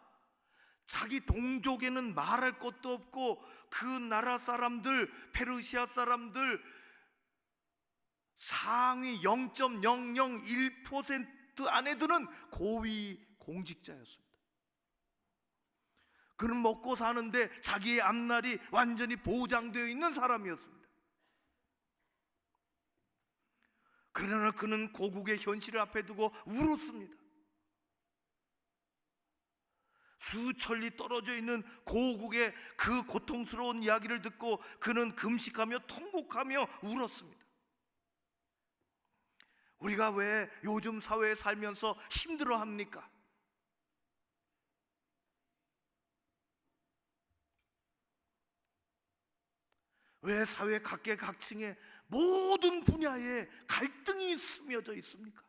자기 동족에는 말할 것도 없고 그 나라 사람들, 페르시아 사람들 상위 0.001% 안에 드는 고위 공직자였습니다. 그는 먹고 사는데 자기의 앞날이 완전히 보장되어 있는 사람이었습니다. 그러나 그는 고국의 현실을 앞에 두고 울었습니다. 수천리 떨어져 있는 고국의 그 고통스러운 이야기를 듣고 그는 금식하며 통곡하며 울었습니다. 우리가 왜 요즘 사회에 살면서 힘들어합니까? 왜 사회 각계각층에 모든 분야에 갈등이 스며져 있습니까?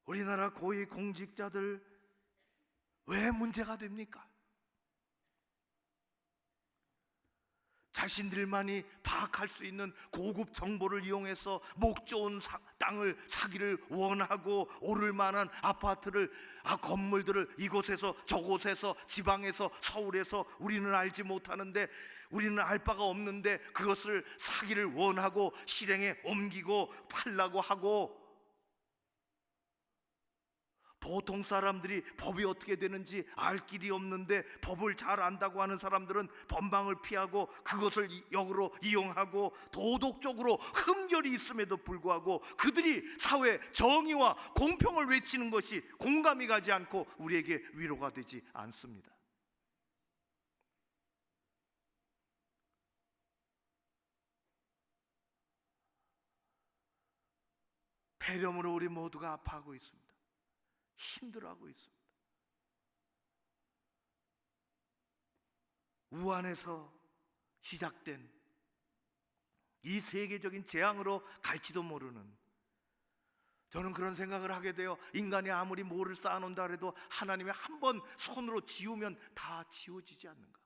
우리나라 고위 공직자들 왜 문제가 됩니까? 자신들만이 파악할 수 있는 고급 정보를 이용해서 목 좋은 땅을 사기를 원하고 오를 만한 아파트를, 건물들을 이곳에서 저곳에서 지방에서 서울에서 우리는 알지 못하는데, 우리는 알 바가 없는데 그것을 사기를 원하고 실행에 옮기고 팔라고 하고, 보통 사람들이 법이 어떻게 되는지 알 길이 없는데 법을 잘 안다고 하는 사람들은 법망을 피하고 그것을 역으로 이용하고 도덕적으로 흠결이 있음에도 불구하고 그들이 사회 정의와 공평을 외치는 것이 공감이 가지 않고 우리에게 위로가 되지 않습니다. 폐렴으로 우리 모두가 아파하고 있습니다. 힘들어하고 있습니다. 우한에서 시작된 이 세계적인 재앙으로 갈지도 모르는, 저는 그런 생각을 하게 돼요. 인간이 아무리 뭐를 쌓아놓는다 해도 하나님이 한 번 손으로 지우면 다 지워지지 않는가?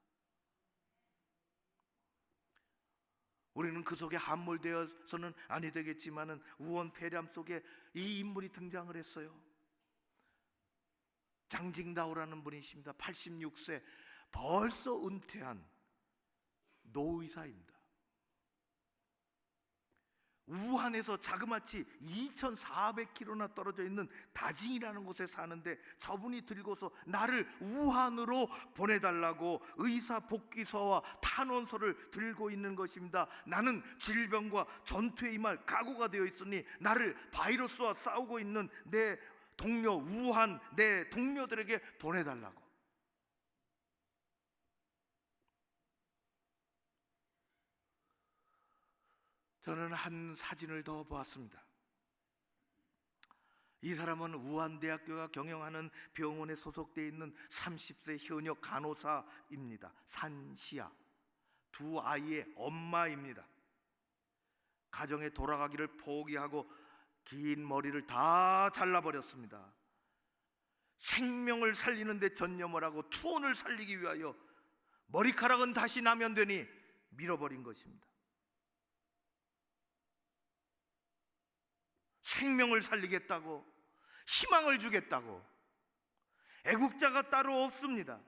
우리는 그 속에 함몰되어서는 아니 되겠지만은 우원 폐렴 속에 이 인물이 등장을 했어요. 장징다오라는 분이십니다. 86세, 벌써 은퇴한 노의사입니다. 우한에서 자그마치 2,400km나 떨어져 있는 다징이라는 곳에 사는데, 저분이 들고서 나를 우한으로 보내달라고 의사 복귀서와 탄원서를 들고 있는 것입니다. 나는 질병과 전투에 임할 각오가 되어 있으니 나를 바이러스와 싸우고 있는 내 동료, 우한 내 동료들에게 보내달라고. 저는 한 사진을 더 보았습니다. 이 사람은 우한대학교가 경영하는 병원에 소속되어 있는 30세 현역 간호사입니다. 산시아, 두 아이의 엄마입니다. 가정에 돌아가기를 포기하고 긴 머리를 다 잘라버렸습니다. 생명을 살리는 데 전념을 하고 투혼을 살리기 위하여 머리카락은 다시 나면 되니 밀어버린 것입니다. 생명을 살리겠다고, 희망을 주겠다고. 애국자가 따로 없습니다.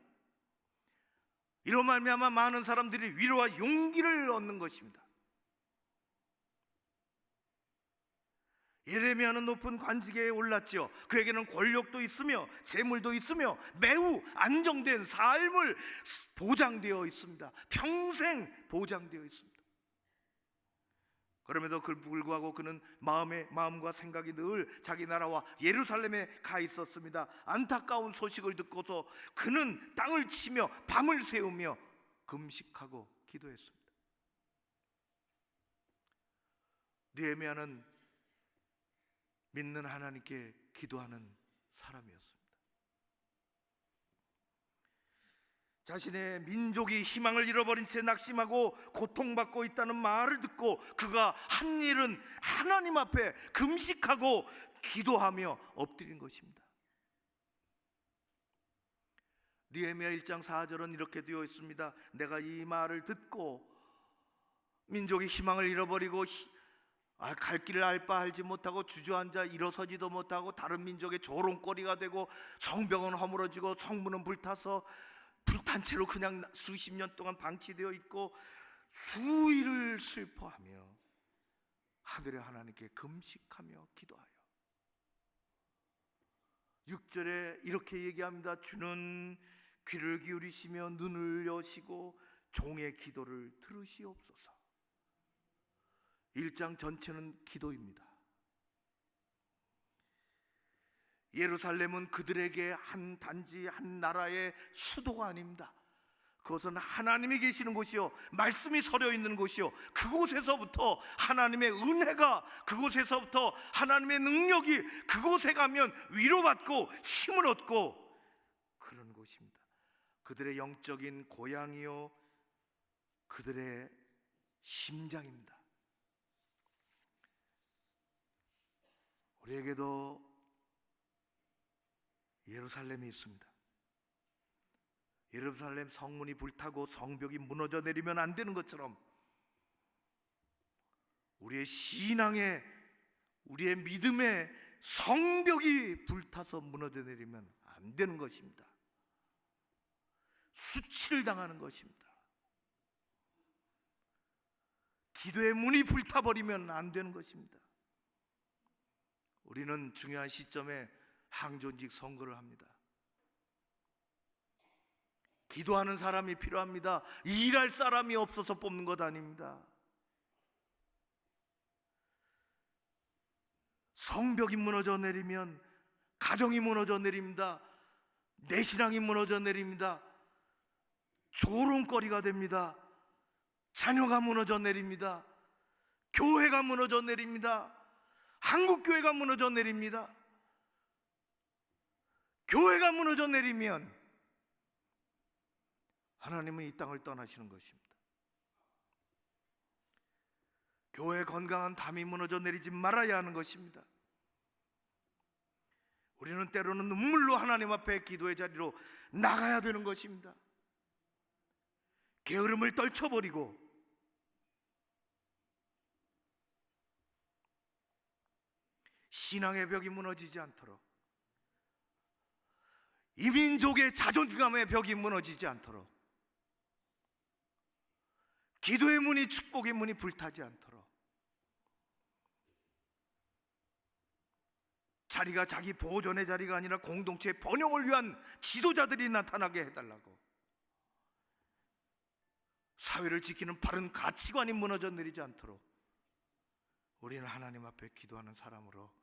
이로 말미암아 많은 사람들이 위로와 용기를 얻는 것입니다. 예레미야는 높은 관직에 올랐지요. 그에게는 권력도 있으며 재물도 있으며 매우 안정된 삶을 보장되어 있습니다. 평생 보장되어 있습니다. 그럼에도 불구하고 그는 마음과 생각이 늘 자기 나라와 예루살렘에 가 있었습니다. 안타까운 소식을 듣고서 그는 땅을 치며 밤을 새우며 금식하고 기도했습니다. 느헤미야는 믿는 하나님께 기도하는 사람이었습니다. 자신의 민족이 희망을 잃어버린 채 낙심하고 고통받고 있다는 말을 듣고 그가 한 일은 하나님 앞에 금식하고 기도하며 엎드린 것입니다. 느헤미야 1장 4절은 이렇게 되어 있습니다. 내가 이 말을 듣고 민족이 희망을 잃어버리고 갈 길을 알 바 알지 못하고 주저앉아 일어서지도 못하고 다른 민족의 조롱거리가 되고 성벽은 허물어지고 성문은 불타서 불탄 채로 그냥 수십 년 동안 방치되어 있고 수일을 슬퍼하며 하늘의 하나님께 금식하며 기도하여 6절에 이렇게 얘기합니다. 주는 귀를 기울이시며 눈을 여시고 종의 기도를 들으시옵소서. 1장 전체는 기도입니다. 예루살렘은 그들에게 한 단지 한 나라의 수도가 아닙니다. 그것은 하나님이 계시는 곳이요, 말씀이 서려 있는 곳이요, 그곳에서부터 하나님의 은혜가, 그곳에서부터 하나님의 능력이 그곳에 가면 위로받고 힘을 얻고 그런 곳입니다. 그들의 영적인 고향이요, 그들의 심장입니다. 우리에게도 예루살렘이 있습니다. 예루살렘 성문이 불타고 성벽이 무너져 내리면 안 되는 것처럼 우리의 신앙의, 우리의 믿음의 성벽이 불타서 무너져 내리면 안 되는 것입니다. 수치를 당하는 것입니다. 기도의 문이 불타버리면 안 되는 것입니다. 우리는 중요한 시점에 항존직 선거를 합니다. 기도하는 사람이 필요합니다. 일할 사람이 없어서 뽑는 것 아닙니다. 성벽이 무너져 내리면 가정이 무너져 내립니다. 내 신앙이 무너져 내립니다. 조롱거리가 됩니다. 자녀가 무너져 내립니다. 교회가 무너져 내립니다. 한국교회가 무너져 내립니다. 교회가 무너져 내리면 하나님은 이 땅을 떠나시는 것입니다. 교회의 건강한 담이 무너져 내리지 말아야 하는 것입니다. 우리는 때로는 눈물로 하나님 앞에 기도의 자리로 나가야 되는 것입니다. 게으름을 떨쳐버리고 신앙의 벽이 무너지지 않도록, 이민족의 자존감의 벽이 무너지지 않도록, 기도의 문이, 축복의 문이 불타지 않도록, 자리가 자기 보존의 자리가 아니라 공동체의 번영을 위한 지도자들이 나타나게 해달라고, 사회를 지키는 바른 가치관이 무너져 내리지 않도록 우리는 하나님 앞에 기도하는 사람으로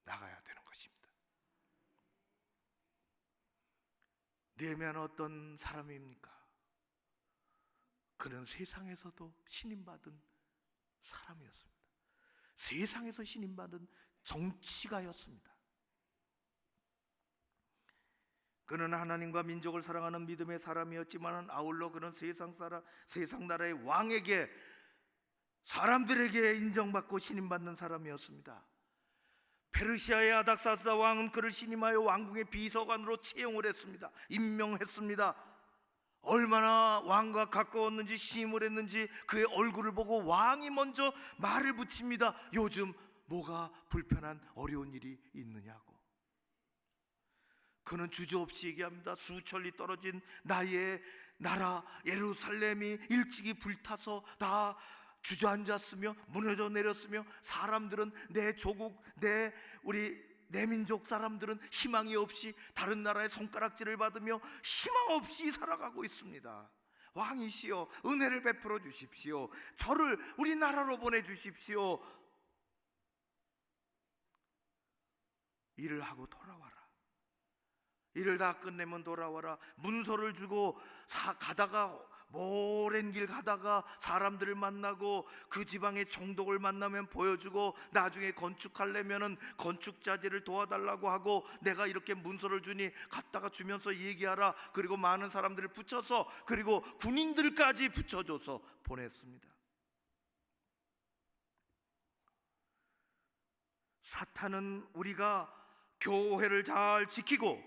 나가야 되는 것입니다. 느헤미야는 어떤 사람입니까? 그는 세상에서도 신임받은 사람이었습니다. 세상에서 신임받은 정치가였습니다. 그는 하나님과 민족을 사랑하는 믿음의 사람이었지만 아울러 그는 세상 나라의 왕에게, 사람들에게 인정받고 신임받는 사람이었습니다. 페르시아의 아닥사스다 왕은 그를 신임하여 왕궁의 비서관으로 채용을 했습니다. 임명했습니다. 얼마나 왕과 가까웠는지, 신임을 했는지 그의 얼굴을 보고 왕이 먼저 말을 붙입니다. 요즘 뭐가 불편한 어려운 일이 있느냐고. 그는 주저없이 얘기합니다. 수천리 떨어진 나의 나라 예루살렘이 일찍이 불타서 다 주저앉았으며 무너져 내렸으며, 사람들은, 내 조국, 내 민족 사람들은 희망이 없이 다른 나라의 손가락질을 받으며 희망 없이 살아가고 있습니다. 왕이시여, 은혜를 베풀어 주십시오. 저를 우리나라로 보내주십시오. 일을 하고 돌아와라. 일을 다 끝내면 돌아와라. 문서를 주고 가다가, 오랜 길 가다가 사람들을 만나고 그 지방의 총독을 만나면 보여주고, 나중에 건축하려면은 건축자재를 도와달라고 하고, 내가 이렇게 문서를 주니 갖다가 주면서 얘기하라. 그리고 많은 사람들을 붙여서, 그리고 군인들까지 붙여줘서 보냈습니다. 사탄은 우리가 교회를 잘 지키고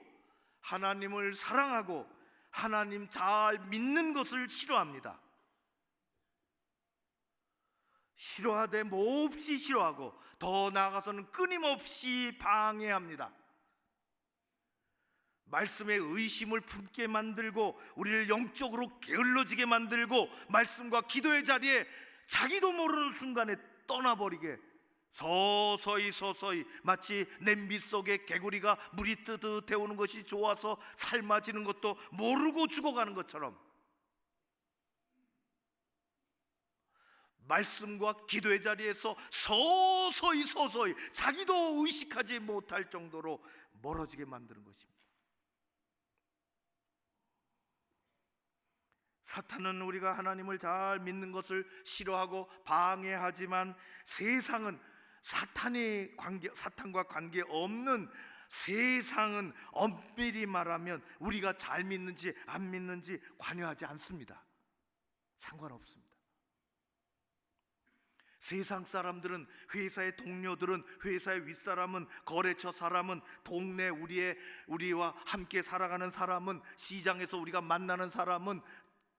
하나님을 사랑하고 하나님 잘 믿는 것을 싫어합니다. 싫어하되 몹시 싫어하고, 더 나아가서는 끊임없이 방해합니다. 말씀에 의심을 품게 만들고, 우리를 영적으로 게을러지게 만들고, 말씀과 기도의 자리에 자기도 모르는 순간에 떠나버리게, 서서히 마치 냄비 속에 개구리가 물이 뜨뜻해오는 것이 좋아서 삶아지는 것도 모르고 죽어가는 것처럼, 말씀과 기도의 자리에서 서서히 자기도 의식하지 못할 정도로 멀어지게 만드는 것입니다. 사탄은 우리가 하나님을 잘 믿는 것을 싫어하고 방해하지만, 세상은 사탄과 관계없는 세상은 엄밀히 말하면 우리가 잘 믿는지 안 믿는지 관여하지 않습니다. 상관없습니다. 세상 사람들은, 회사의 동료들은, 회사의 윗사람은, 거래처 사람은, 동네 우리와 함께 살아가는 사람은, 시장에서 우리가 만나는 사람은,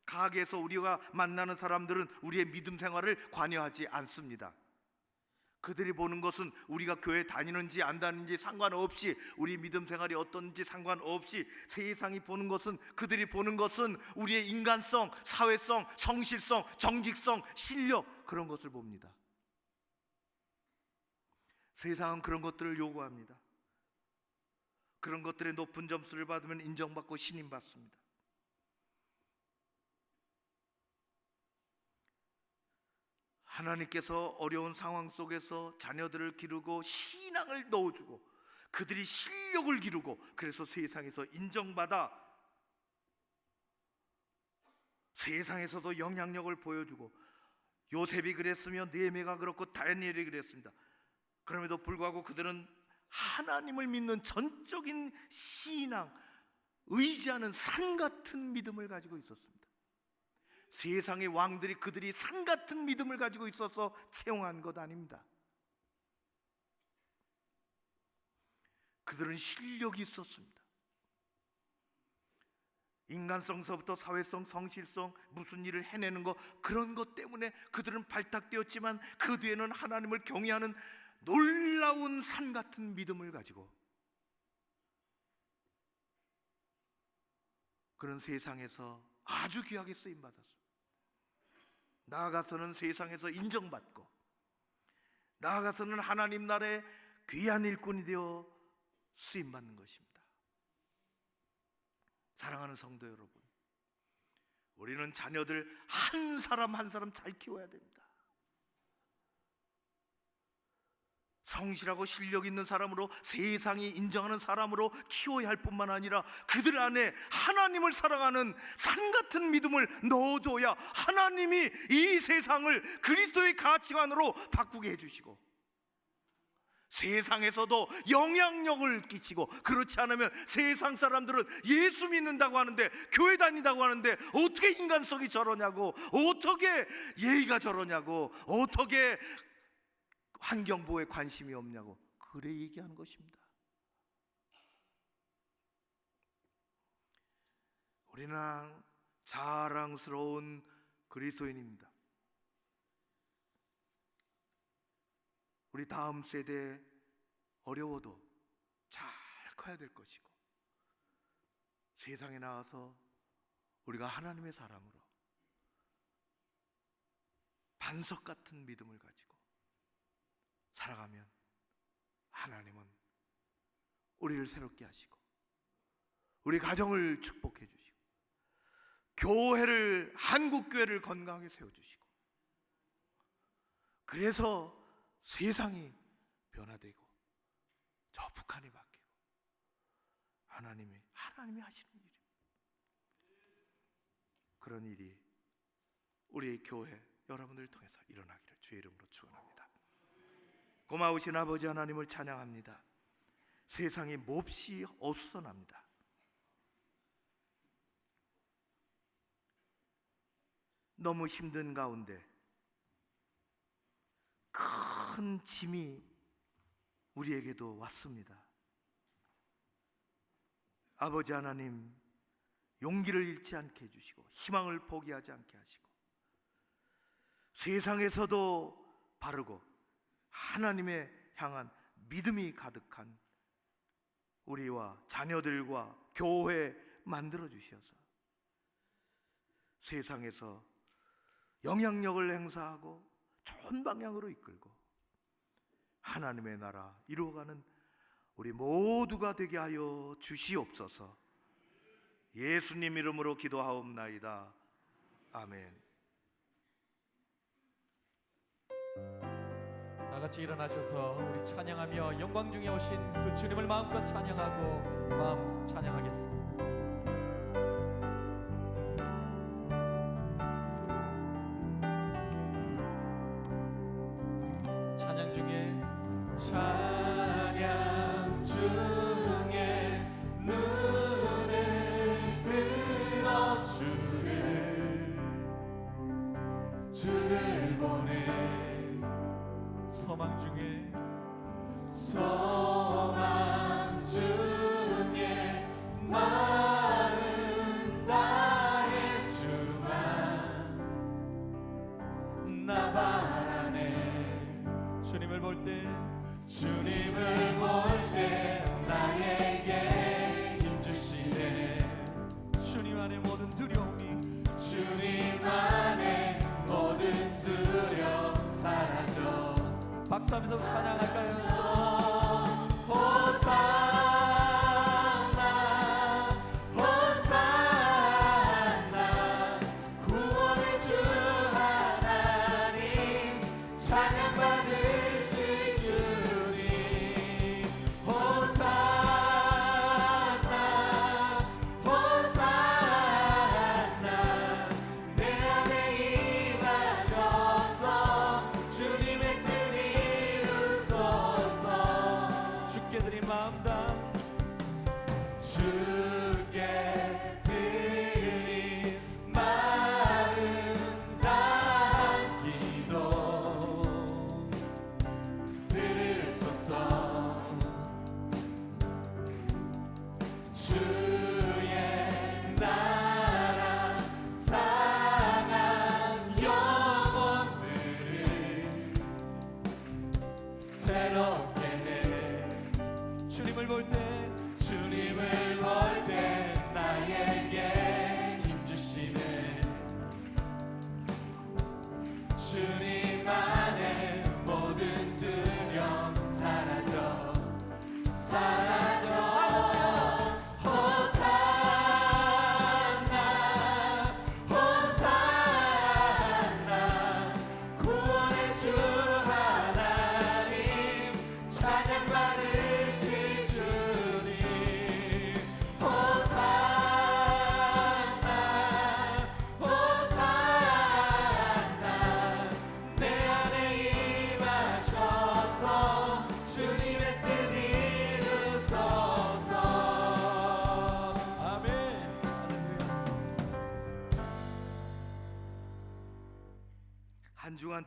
가게에서 우리가 만나는 사람들은 우리의 믿음 생활을 관여하지 않습니다. 그들이 보는 것은 우리가 교회 다니는지 안 다니는지 상관없이, 우리 믿음 생활이 어떤지 상관없이, 세상이 보는 것은, 그들이 보는 것은 우리의 인간성, 사회성, 성실성, 정직성, 실력, 그런 것을 봅니다. 세상은 그런 것들을 요구합니다. 그런 것들에 높은 점수를 받으면 인정받고 신임받습니다. 하나님께서 어려운 상황 속에서 자녀들을 기르고 신앙을 넣어주고 그들이 실력을 기르고, 그래서 세상에서 인정받아 세상에서도 영향력을 보여주고, 요셉이 그랬으며 느헤미야가 그렇고 다니엘이 그랬습니다. 그럼에도 불구하고 그들은 하나님을 믿는 전적인 신앙, 의지하는 산 같은 믿음을 가지고 있었습니다. 세상의 왕들이 그들이 산 같은 믿음을 가지고 있어서 채용한 것 아닙니다. 그들은 실력이 있었습니다. 인간성서부터 사회성, 성실성, 무슨 일을 해내는 것, 그런 것 때문에 그들은 발탁되었지만, 그 뒤에는 하나님을 경외하는 놀라운 산 같은 믿음을 가지고 그런 세상에서 아주 귀하게 쓰임 받았어. 나아가서는 세상에서 인정받고, 나아가서는 하나님 나라의 귀한 일꾼이 되어 쓰임 받는 것입니다. 사랑하는 성도 여러분, 우리는 자녀들 한 사람 한 사람 잘 키워야 됩니다. 성실하고 실력 있는 사람으로, 세상이 인정하는 사람으로 키워야 할 뿐만 아니라 그들 안에 하나님을 사랑하는 산 같은 믿음을 넣어줘야 하나님이 이 세상을 그리스도의 가치관으로 바꾸게 해주시고, 세상에서도 영향력을 끼치고, 그렇지 않으면 세상 사람들은 예수 믿는다고 하는데, 교회 다닌다고 하는데 어떻게 인간성이 저러냐고, 어떻게 예의가 저러냐고, 어떻게 환경보호에 관심이 없냐고 그래 얘기하는 것입니다. 우리는 자랑스러운 그리스도인입니다. 우리 다음 세대 어려워도 잘 커야 될 것이고, 세상에 나와서 우리가 하나님의 사람으로 반석 같은 믿음을 가지고 살아가면 하나님은 우리를 새롭게 하시고, 우리 가정을 축복해 주시고, 교회를, 한국교회를 건강하게 세워주시고, 그래서 세상이 변화되고 저 북한이 바뀌고 하나님이 하시는 일입니다. 그런 일이 우리의 교회 여러분들을 통해서 일어나기를 주의 이름으로 축원합니다. 고마우신 아버지 하나님을 찬양합니다. 세상이 몹시 어수선합니다. 너무 힘든 가운데 큰 짐이 우리에게도 왔습니다. 아버지 하나님, 용기를 잃지 않게 해주시고, 희망을 포기하지 않게 하시고, 세상에서도 바르고 하나님의 향한 믿음이 가득한 우리와 자녀들과 교회 만들어 주셔서 세상에서 영향력을 행사하고 좋은 방향으로 이끌고 하나님의 나라 이루어가는 우리 모두가 되게 하여 주시옵소서. 예수님 이름으로 기도하옵나이다. 아멘. 다 같이 일어나셔서 우리 찬양하며 영광 중에 오신 그 주님을 마음껏 찬양하고 마음 찬양하겠습니다. 찬양 중에 찬양 중에 눈을 들어 주를 보내, 소망 중에 소망 중에 마음 다해 주만 나 바라네. 주님을 볼 때 주님을 볼 때 나에게 힘주시네. 주님 안에 모든 두려움이 주님 안에 모든 두려움 사라져. 박수하면서 찬양할까요? 호산나 호산나 구원의 주 하나님 찬양 받으실 주님. 호산나 호산나 내 안에 임하셔서 주님의 뜻 이루소서.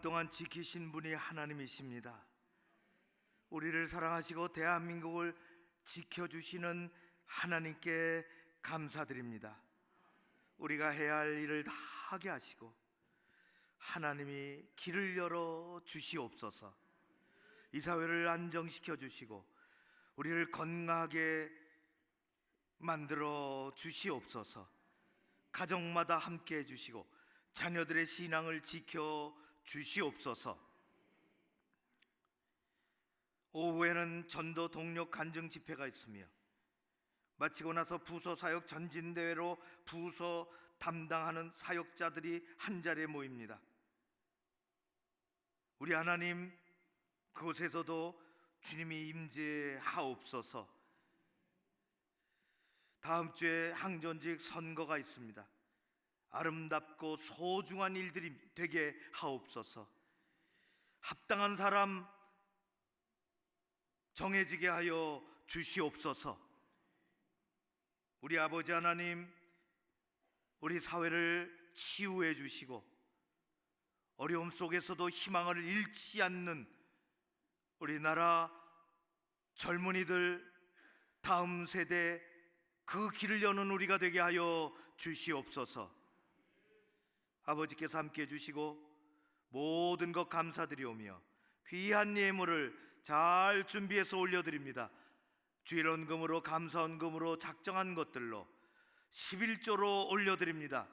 동안 지키신 분이 하나님이십니다. 우리를 사랑하시고 대한민국을 지켜주시는 하나님께 감사드립니다. 우리가 해야 할 일을 다 하게 하시고 하나님이 길을 열어 주시옵소서. 이 사회를 안정시켜 주시고 우리를 건강하게 만들어 주시옵소서. 가정마다 함께 해주시고 자녀들의 신앙을 지켜 주시옵소서. 오후에는 전도 동력 간증 집회가 있으며 마치고 나서 부서 사역 전진대회로 부서 담당하는 사역자들이 한자리에 모입니다. 우리 하나님, 그곳에서도 주님이 임재하옵소서. 다음 주에 항전직 선거가 있습니다. 아름답고 소중한 일들이 되게 하옵소서. 합당한 사람 정해지게 하여 주시옵소서. 우리 아버지 하나님, 우리 사회를 치유해 주시고 어려움 속에서도 희망을 잃지 않는 우리나라 젊은이들, 다음 세대 그 길을 여는 우리가 되게 하여 주시옵소서. 아버지께서 함께 해주시고 모든 것 감사드리오며 귀한 예물을 잘 준비해서 올려드립니다. 주일헌금으로, 감사헌금으로 작정한 것들로 11조로 올려드립니다.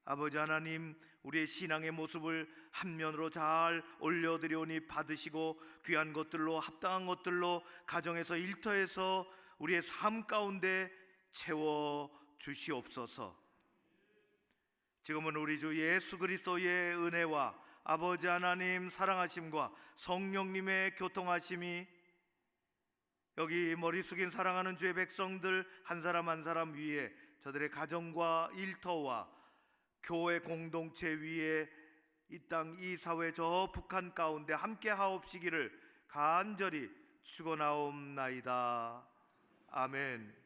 아버지 하나님, 우리의 신앙의 모습을 한 면으로 잘 올려드리오니 받으시고 귀한 것들로, 합당한 것들로 가정에서 일터에서 우리의 삶 가운데 채워 주시옵소서. 지금은 우리 주 예수 그리스도의 은혜와 아버지 하나님 사랑하심과 성령님의 교통하심이 여기 머리 숙인 사랑하는 주의 백성들 한 사람 한 사람 위에, 저들의 가정과 일터와 교회 공동체 위에, 이 땅 이 사회 저 북한 가운데 함께 하옵시기를 간절히 축원하옵나이다. 아멘.